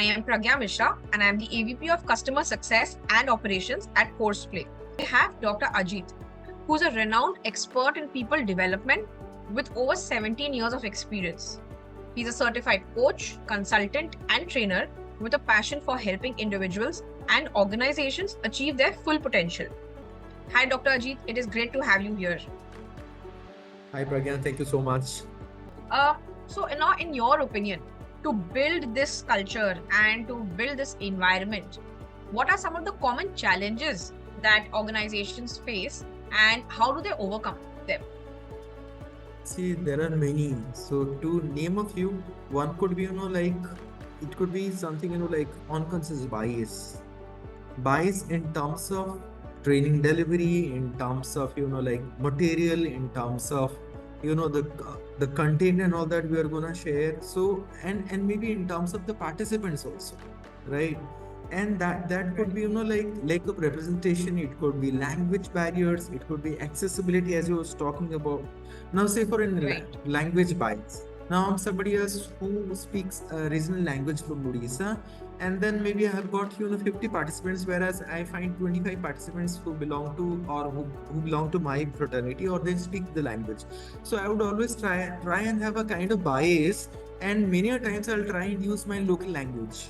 I am Pragya Mishra and I am the AVP of Customer Success and Operations at Courseplay. We have Dr. Ajit, who is a renowned expert in people development with over 17 years of experience. He's a certified coach, consultant, and trainer with a passion for helping individuals and organizations achieve their full potential. Hi, Dr. Ajit. It is great to have you here. Hi, Pragya. Thank you so much. So, in your opinion, to build this culture and to build this environment, what are some of the common challenges that organizations face and how do they overcome them? See, there are many. So, to name a few, one could be, it could be something, like unconscious bias. Bias in terms of training delivery, in terms of, like material, in terms of, the content and all that we are gonna share. So, and maybe in terms of the participants also, right? And that could be, like lack of representation. It could be language barriers. It could be accessibility, as you was talking about. Now, say for in Right. language bias. Now, I'm somebody else who speaks regional language from Odisha, and then maybe I have got 50 participants, whereas I find 25 participants who belong to or who belong to my fraternity or they speak the language. So I would always try and have a kind of bias, and many a times I'll try and use my local language.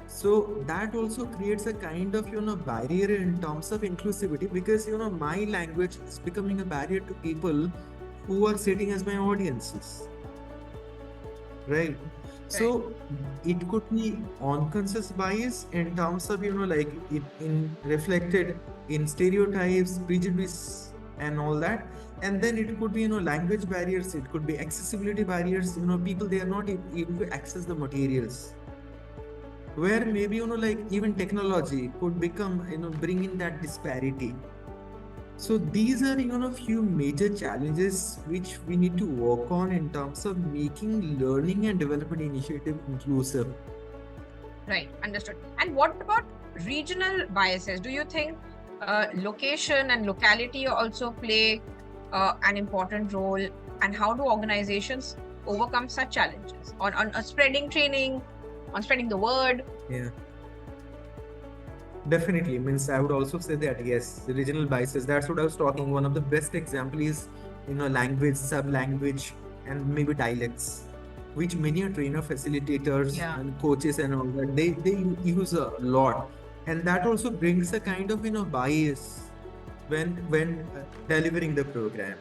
So that also creates a kind of barrier in terms of inclusivity, because my language is becoming a barrier to people who are sitting as my audiences, right? So it could be unconscious bias in terms of like it in reflected in stereotypes, prejudice, and all that. And then it could be language barriers. It could be accessibility barriers. People, they are not able to access the materials, where maybe like even technology could become bring in that disparity. So these are few major challenges which we need to work on in terms of making learning and development initiative inclusive. Right, understood. And what about regional biases? Do you think location and locality also play an important role? And how do organizations overcome such challenges on spreading training, on spreading the word? Yeah, definitely. Means I would also say that yes, the regional biases. That's what I was talking. One of the best example is language, sub-language, and maybe dialects, which many are trainer facilitators and coaches and all that they use a lot, and that also brings a kind of bias when delivering the program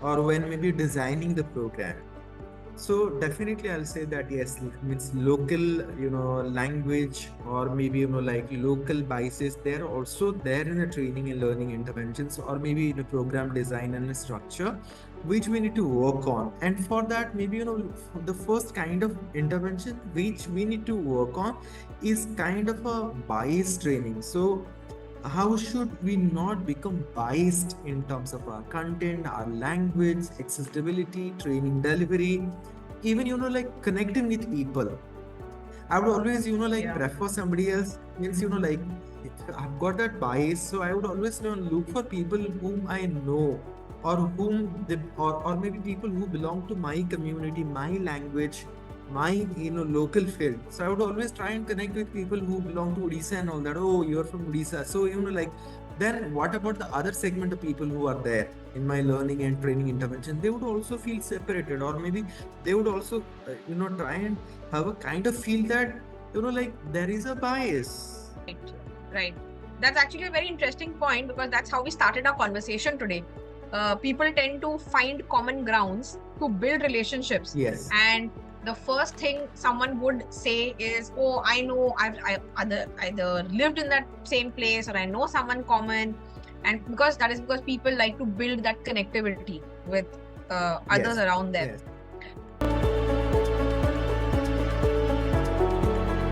or when maybe designing the program. So definitely I'll say that yes, it means local, language or maybe, like local biases, they're also there in the training and learning interventions or maybe in a program design and a structure, which we need to work on. And for that, maybe, the first kind of intervention which we need to work on is kind of a bias training. So how should we not become biased in terms of our content, our language, accessibility, training delivery, even like connecting with people? I would always prefer somebody else, means like I've got that bias, so I would always look for people whom I know or whom they, or maybe people who belong to my community, my language, my local field. So I would always try and connect with people who belong to Odisha and all that. Oh, you're from Odisha, so like then what about the other segment of people who are there in my learning and training intervention? They would also feel separated, or maybe they would also try and have a kind of feel that like there is a bias. Right. That's actually a very interesting point, because that's how we started our conversation today. People tend to find common grounds to build relationships. Yes. And the first thing someone would say is, oh, I know I've either lived in that same place or I know someone common. And because people like to build that connectivity with others around them. Yes.